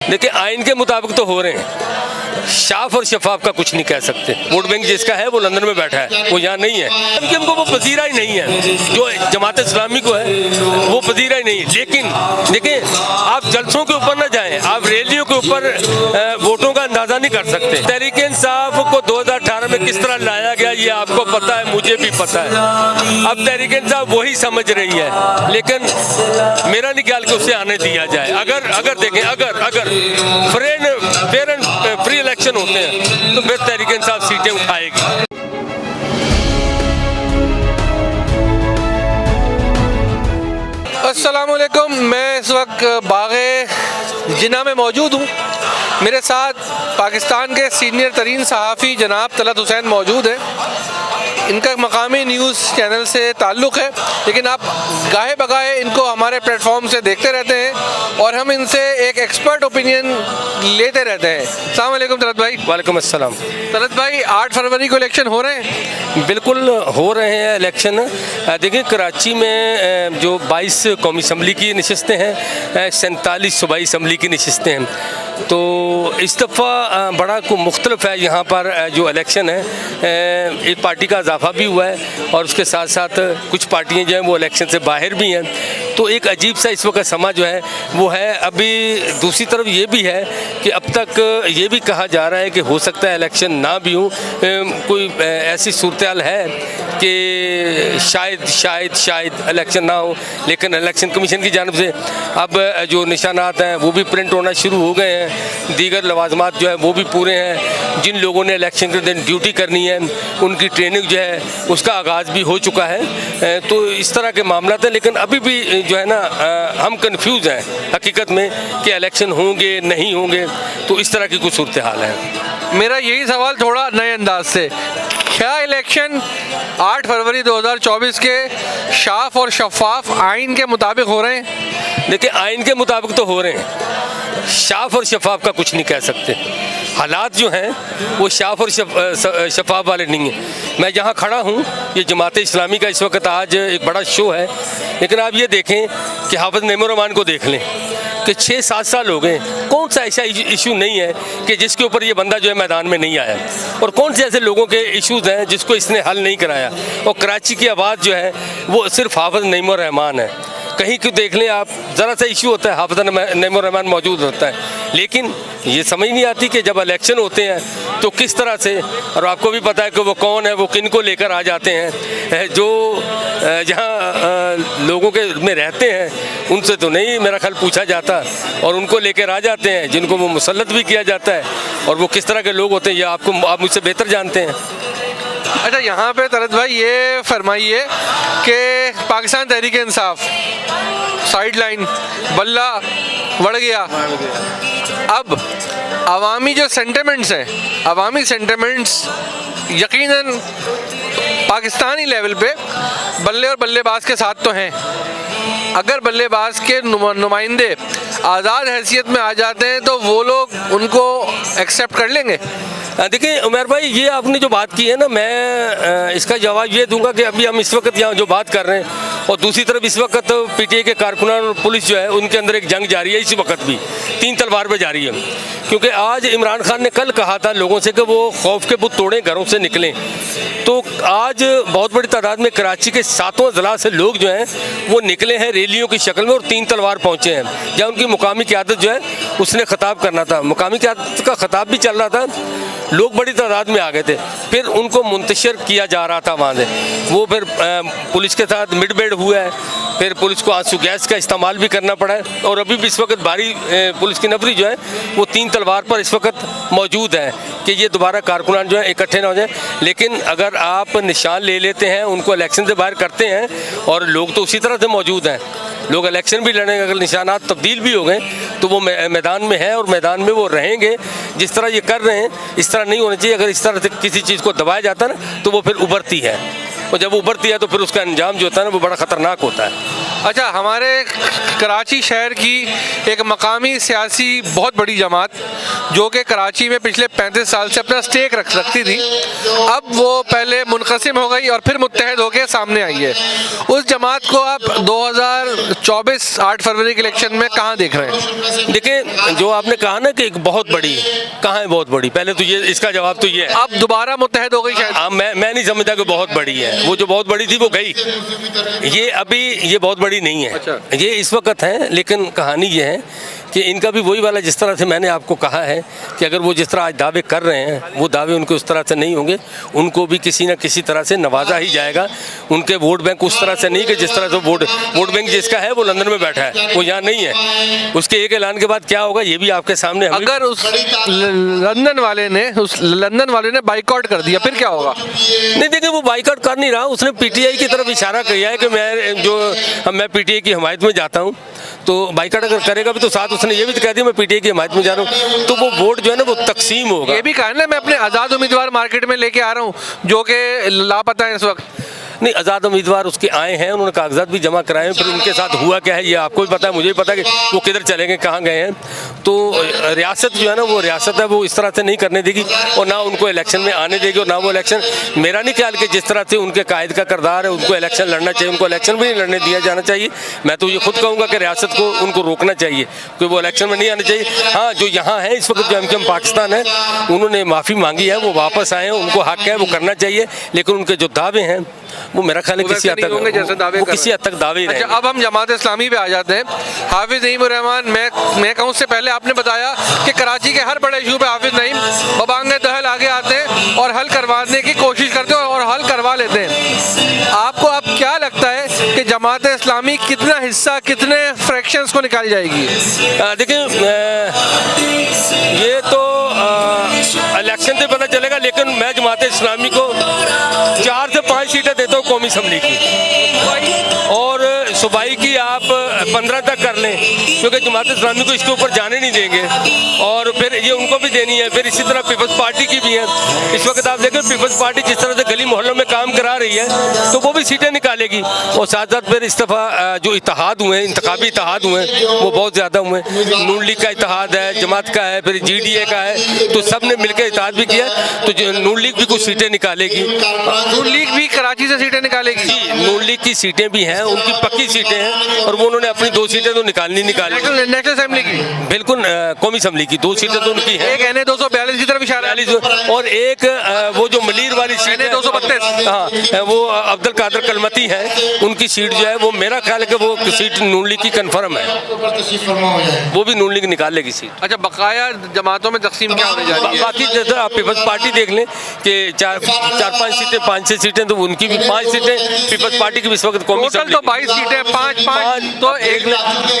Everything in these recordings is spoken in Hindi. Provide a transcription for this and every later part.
देखिए आइन के मुताबिक तो हो रहे हैं, साफ और शफाफ का कुछ नहीं कह सकते। वोट बैंक जिसका है वो लंदन में बैठा है, वो यहाँ नहीं है, क्योंकि हमको वो पजीरा ही नहीं है जो जमात इस्लामी को है, वो पजीरा ही नहीं है। लेकिन देखिए आप जलसों के ऊपर ना जाएं, आप रैलियों के ऊपर वोटों का अंदाजा नहीं कर सकते। तहरीक इंसाफ को 2018 में किस तरह लाया गया ये आपको पता है, मुझे भी पता है। अब तहरीक इंसाफ वही समझ रही है, लेकिन मेरा नहीं ख्याल कि उसे आने दिया जाए। अगर देखें अगर फेयर एंड फ्री इलेक्शन होते हैं तो फिर तहरीक इंसाफ सीटें उठाएगी। अस्सलामुअलैकुम, मैं इस वक्त बाग़े जिन्ना में मौजूद हूँ। मेरे साथ पाकिस्तान के सीनियर तरीन सहाफ़ी जनाब तलत हुसैन मौजूद है। इनका मकामी न्यूज़ चैनल से ताल्लुक़ है, लेकिन आप गाहे बगाहे इनको हमारे प्लेटफॉर्म से देखते रहते हैं और हम इनसे एक एक्सपर्ट ओपिनियन लेते रहते हैं। अस्सलाम वालेकुम तलत भाई। वालेकुम अस्सलाम। तलत भाई, 8 फरवरी को इलेक्शन हो रहे हैं? बिल्कुल हो रहे हैं इलेक्शन। देखिए कराची में जो 22 कौमी असम्बली की नशस्तें हैं, 47 सूबाई असम्बली की नशस्तें हैं, तो इस दफ़ा बड़ा को मुख्तलिफ है। यहाँ पर जो इलेक्शन है, एक पार्टी का इजाफा भी हुआ है और उसके साथ साथ कुछ पार्टियाँ जो हैं वो इलेक्शन से बाहर भी हैं। तो एक अजीब सा इस वक्त समा जो है वो है। अभी दूसरी तरफ ये भी है कि अब तक ये भी कहा जा रहा है कि हो सकता है इलेक्शन ना भी हो। कोई ऐसी सूरत हाल है कि शायद इलेक्शन ना हो, लेकिन इलेक्शन कमीशन की जानिब से अब जो निशानात हैं वो भी प्रिंट होना शुरू हो गए हैं। दीगर लवाजमात जो है वो भी पूरे हैं। जिन लोगों ने इलेक्शन के दिन ड्यूटी करनी है उनकी ट्रेनिंग जो है उसका आगाज़ भी हो चुका है। तो इस तरह के मामला हैं, लेकिन अभी भी जो है ना हम कंफ्यूज हैं हकीकत में कि इलेक्शन होंगे नहीं होंगे। तो इस तरह की कुछ सूरत हाल है। मेरा यही सवाल थोड़ा नए अंदाज से, क्या इलेक्शन 8 फरवरी 2024 के साफ और शफाफ आइन के मुताबिक हो रहे हैं? देखिए आइन के मुताबिक तो हो रहे हैं, साफ और शफाफ का कुछ नहीं कह सकते। हालात जो हैं वो साफ और शफाफ वाले नहीं हैं। मैं जहाँ खड़ा हूँ ये जमात इस्लामी का इस वक्त आज एक बड़ा शो है, लेकिन आप ये देखें कि हाफिज नईमुर रहमान को देख लें कि 6-7 साल हो गए, कौन सा ऐसा इशू नहीं है कि जिसके ऊपर ये बंदा जो है मैदान में नहीं आया, और कौन से ऐसे लोगों के इश्यूज़ हैं जिसको इसने हल नहीं कराया। और कराची की आवाज़ जो है वो सिर्फ हाफिज नईमुर रहमान है। कहीं क्यों देख लें आप, ज़रा सा इशू होता है हाफिज नईमुर रहमान मौजूद होता है, लेकिन ये समझ नहीं आती कि जब इलेक्शन होते हैं तो किस तरह से, और आपको भी पता है कि वो कौन है, वो किन को लेकर आ जाते हैं। जो जहाँ लोगों के में रहते हैं उनसे तो नहीं मेरा ख्याल पूछा जाता, और उनको लेकर आ जाते हैं जिनको वो मुसल्लत भी किया जाता है, और वो किस तरह के लोग होते हैं ये आप मुझसे बेहतर जानते हैं। अच्छा, यहाँ पे तलत भाई ये फरमाइए कि पाकिस्तान तहरीक इंसाफ साइड लाइन बल्ला बढ़ गया। अब अवामी जो सेंटिमेंट्स हैं, अवामी सेंटिमेंट्स यकीनन पाकिस्तानी लेवल पे बल्ले और बल्लेबाज के साथ तो हैं। अगर बल्लेबाज के नुमाइंदे आज़ाद हैसियत में आ जाते हैं तो वो लोग उनको एक्सेप्ट कर लेंगे। देखिए उमर भाई, ये आपने जो बात की है ना, मैं इसका जवाब ये दूंगा कि अभी हम इस वक्त यहाँ जो बात कर रहे हैं, और दूसरी तरफ इस वक्त पीटीआई के कारकुनान और पुलिस जो है उनके अंदर एक जंग जारी है। इस वक्त भी 3 तलवार पे जारी है, क्योंकि आज इमरान खान ने कल कहा था लोगों से कि वो खौफ के बुत तोड़ें, घरों से निकलें। तो आज बहुत बड़ी तादाद में कराची के 7 ज़िला से लोग जो हैं वो निकले हैं रैलियों की शक्ल में, और 3 तलवार पहुँचे हैं। जहाँ उनकी मुकामी क़यादत जो है उसने ख़िताब करना था, मुकामी क़यादत का ख़िताब भी चल रहा था, लोग बड़ी तादाद में आ गए थे। फिर उनको मुंतशिर किया जा रहा था वहाँ से, वो फिर पुलिस के साथ मिडबेड हुआ है, फिर पुलिस को आंसू गैस का इस्तेमाल भी करना पड़ा है, और अभी भी इस वक्त भारी पुलिस की नफरी जो है वो 3 तलवार पर इस वक्त मौजूद है कि ये दोबारा कारकुनान जो है इकट्ठे ना हो जाए। लेकिन अगर आप निशान ले लेते हैं, उनको इलेक्शन से बाहर करते हैं, और लोग तो उसी तरह से मौजूद हैं, लोग इलेक्शन भी लड़ेंगे, अगर निशानात तब्दील भी हो गए तो वो मैदान में है और मैदान में वो रहेंगे। जिस तरह ये कर रहे हैं इस तरह नहीं होना चाहिए। अगर इस तरह से किसी चीज़ को दबाया जाता है ना तो वो फिर उभरती है। और जब उभरती है तो फिर उसका अंजाम जो होता है ना वो बड़ा ख़तरनाक होता है। अच्छा, हमारे कराची शहर की एक मकामी सियासी बहुत बड़ी जमात जो कि कराची में पिछले 35 साल से अपना स्टेक रखती थी, अब वो पहले मुनक़सिम हो गई और फिर मुत्तहद होकर सामने आई है। उस जमात को आप 2024 8 फरवरी के इलेक्शन में कहाँ देख रहे हैं? देखिए, जो आपने कहा ना कि एक बहुत बड़ी, कहाँ है बहुत बड़ी, पहले तो ये इसका जवाब तो ये है। अब दोबारा मुत्तहद हो गई शायद। हाँ, मैं नहीं समझता कि बहुत बड़ी है। वो जो बहुत बड़ी थी वो गई, ये अभी ये बहुत बड़ी नहीं है। अच्छा। ये इस वक्त है, लेकिन कहानी ये है कि इनका भी वही वाला, जिस तरह से मैंने आपको कहा है कि अगर वो जिस तरह आज दावे कर रहे हैं वो दावे उनके उस तरह से नहीं होंगे। उनको भी किसी न किसी तरह से नवाजा ही जाएगा। उनके वोट बैंक उस तरह से नहीं कि जिस तरह से वोट बैंक जिसका है वो लंदन में बैठा है, वो यहाँ नहीं है। उसके एक ऐलान के बाद क्या होगा ये भी आपके सामने। अगर उस लंदन वाले ने बाइकआउट कर दिया फिर क्या होगा? नहीं, देखिए, वो बाइकआउट कर नहीं रहा। उसने पीटीआई की तरफ इशारा किया है कि मैं पीटीआई की हिमायत में जाता हूँ। तो बाइकआउट अगर करेगा भी तो साथ उसने ये भी तो कह दिया मैं पीटीआई की हिमायत में जा रहा हूँ, तो वो वोट जो है ना वो तकसीम होगा। ये भी कहा ना मैं अपने आज़ाद उम्मीदवार मार्केट में लेके आ रहा हूँ जो कि लापता है इस वक्त। नहीं, आज़ाद उम्मीदवार उसके आए हैं, उन्होंने कागजात भी जमा कराए हैं, फिर उनके साथ हुआ क्या है ये आपको भी पता है, मुझे भी पता है कि वो किधर चले गए, कहाँ गए हैं। तो रियासत जो है ना वो रियासत है, वो इस तरह से नहीं करने देगी और ना उनको इलेक्शन में आने देगी और ना वो इलेक्शन, मेरा नहीं ख्याल कि जिस तरह से उनके कायद का किरदार है उनको इलेक्शन लड़ना चाहिए, उनको इलेक्शन भी नहीं लड़ने दिया जाना चाहिए। मैं तो ये खुद कहूँगा कि रियासत को उनको रोकना चाहिए कि वो इलेक्शन में नहीं आने चाहिए। हाँ, जो यहाँ है इस वक्त जो एमकेएम पाकिस्तान है, उन्होंने माफ़ी मांगी है, वो वापस आए हैं, उनको हक है, वो करना चाहिए। लेकिन उनके जो दावे हैं वो मेरा ख्याल है किसी हद तक होंगे जैसे दावे कर किसी हद तक दावे ही अच्छा, रहेंगे। अब हम जमात इस्लामी पे आ जाते हैं। हाफिज नईम उर रहमान, मैं कहूँ उससे पहले आपने बताया कि कराची के हर बड़े इशू पे हाफिज नईम बबांग दहल आगे आते हैं और हल करवाने की कोशिश करते हैं और हल करवा लेते हैं। आपको अब क्या लगता है कि जमात इस्लामी कितना हिस्सा, कितने फ्रैक्शंस को निकाल जाएगी? देखिए, ये तो इलेक्शन से पता चलेगा, लेकिन मैं जमात इस्लामी को 4 से 5 सीटें देता हूँ कौमी असम्बली की, और सूबाई की आप 15 तक कर लें, क्योंकि जमात इस्लामी को इसके ऊपर जाने नहीं देंगे और फिर ये उनको भी देनी है। फिर इसी तरह पीपल्स पार्टी की भी है। इस वक्त आप देखें पीपल्स पार्टी जिस तरह से गली मोहल्लों में काम करा रही है तो वो भी सीटें निकालेगी। और साथ साथ फिर इस दफ़ा जो इत्तेहाद हुए हैं, इंतखाबी इत्तेहाद हुए हैं, वो बहुत ज़्यादा हुए हैं। नून लीग का इत्तेहाद है, जमात का है, फिर GDA का है, तो सब ने मिलकर इत्तेहाद भी किया। तो नून लीग भी कुछ सीटें निकालेगी। नून लीग भी कराची से सीटें निकालेगी? जी, नून लीग की सीटें भी हैं, उनकी पक्की सीटें हैं और वो उन्होंने अपनी 2 सीटें तो निकालनी नेशनल असेंबली की, बिल्कुल कौमी असम्बली की 2 सीटें तो उनकी हैं। एक NA 242 की तरफ इशारा है और एक वो जो मलीर वाली सीट है 232, हाँ, वो अब्दुल कादर कलमती है, उनकी सीट जो है वो मेरा ख्याल है कि वो सीट नून लीग की कन्फर्म है, वो भी नून लीग निकालेगी सीट। अच्छा, बकाया जमातों में तकसीम क्या होने जा रही है? बाकी जैसे आप पीपल्स पार्टी देख लें कि 4-5 सीटें, 5-6 सीटें, तो उनकी भी 5 सीटें पीपल्स पार्टी की इस वक्त कौमी टोटल तो 22 सीटें, 5 तो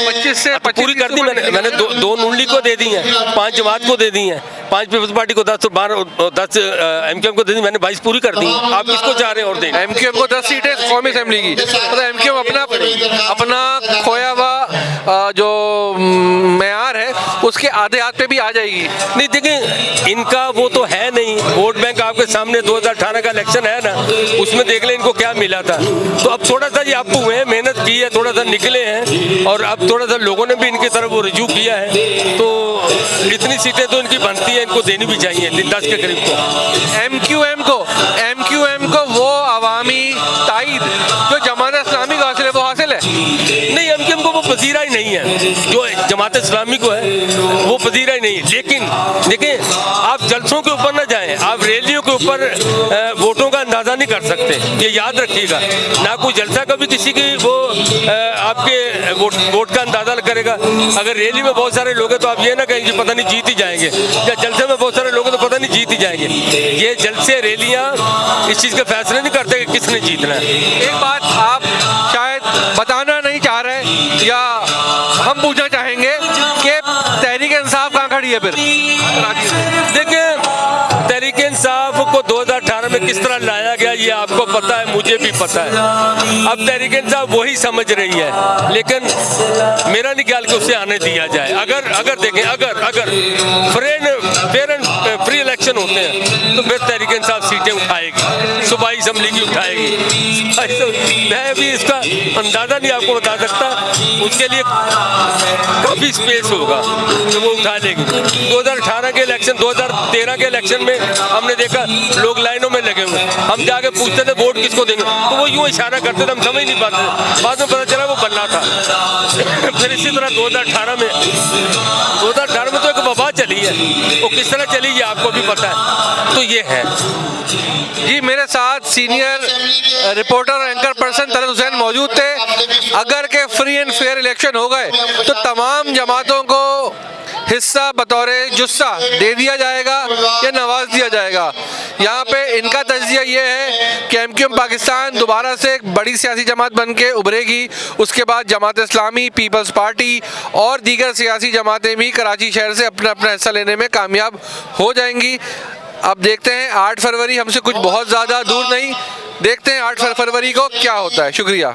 25 से 25 पूरी कर दी मैंने 2 नून लीग को दे दी हैं, 5 जमात को दे दी हैं, 5 पीपल्स पार्टी को 10 और 10 एमकेएम को दे दी। मैंने 22 पूरी कर दी। आप किसको चाह रहे हैं और देंगे? एमकेएम को 10 सीटें कौमी असेंबली की, मतलब एमकेएम अपना खोया हुआ जो मेयार है उसके आधे हाथ पे भी आ जाएगी। नहीं, देखिए, इनका वो तो है नहीं। वोट बैंक आपके सामने 2018 का इलेक्शन है ना, उसमें देख लें इनको क्या मिला था। तो अब थोड़ा सा ये आप हुए हैं, मेहनत की है, थोड़ा सा निकले हैं और अब थोड़ा सा लोगों ने भी इनकी तरफ वो रिज्यू किया है, तो इतनी सीटें तो इनकी बनती है, इनको देनी भी चाहिए 10 के करीब। तो एमक्यूएम को वो अवामी ताईद जो जमात इस्लामी को हासिल है वो हासिल है? नहीं, एमकेएम को वो पजीरा ही नहीं है, जो जमात इस्लामी को है वो पजीरा ही नहीं है। लेकिन देखिए, आप जलसों के ऊपर ना जाएं, आप रैलियों के ऊपर वोटों का अंदाज़ा नहीं कर सकते, ये याद रखिएगा। ना कोई जलसा कभी किसी की वो आपके वोट का अंदाज़ा करेगा। अगर रैली में बहुत सारे लोग हैं तो आप ये ना कहेंगे पता नहीं जीत ही जाएंगे, या जलसे में बहुत सारे लोग हैं तो पता नहीं जीत ही जाएंगे। ये जलसे रैलियाँ इस चीज़ का फैसला नहीं करते कि किसने जीतना है। एक बात आप शायद बताना नहीं चाह रहे या हम पूछना चाहेंगे कि तहरीक इंसाफ कहाँ खड़ी है फिर? देखिए, तहरीक इंसाफ को 2018 में किस तरह लाया गया ये आपको पता है, मुझे भी पता है। अब तहरीक इंसाफ वही समझ रही है, लेकिन मेरा नहीं ख्याल कि उसे आने दिया जाए। अगर देखें, अगर फेयर एंड फ्री इलेक्शन होते हैं तो फिर तहरीक इंसाफ सीटें उठाएगी, सूबाई असम्बली की उठाएगी। तो मैं भी इसका अंदाज़ा नहीं आपको बता सकता, उसके लिए काफ़ी स्पेस होगा कि वो उठा लेगी। 2018 के इलेक्शन, 2013 के इलेक्शन में हमने देखा लोग लाइनों में लगे हुए, हम जाके पूछते थे वोट किसको देंगे, तो वो यूँ इशारा करते थे, हम समझ नहीं पाते। बाद में पता चला वो बल्ला था। फिर इसी तरह 2018 में तो एक वबा चली है, वो किस तरह चली ये आपको भी पता है। तो ये है जी, मेरे साथ सीनियर रिपोर्टर और एंकर पर्सन तलत हुसैन मौजूद थे। अगर के फ्री एंड फेयर इलेक्शन हो गए तो तमाम जमातों को हिस्सा बतौर जुस्सा दे दिया जाएगा या नवाज दिया जाएगा। यहाँ पे इनका तज्जिया ये है कि MQM पाकिस्तान दोबारा से एक बड़ी सियासी जमात बन के उभरेगी। उसके बाद जमात इस्लामी, पीपल्स पार्टी और दीगर सियासी जमातें भी कराची शहर से अपना अपना हिस्सा लेने में कामयाब हो जाएंगी। अब देखते हैं 8 फरवरी हमसे कुछ बहुत ज़्यादा दूर नहीं, देखते हैं 8 फरवरी को क्या होता है। शुक्रिया।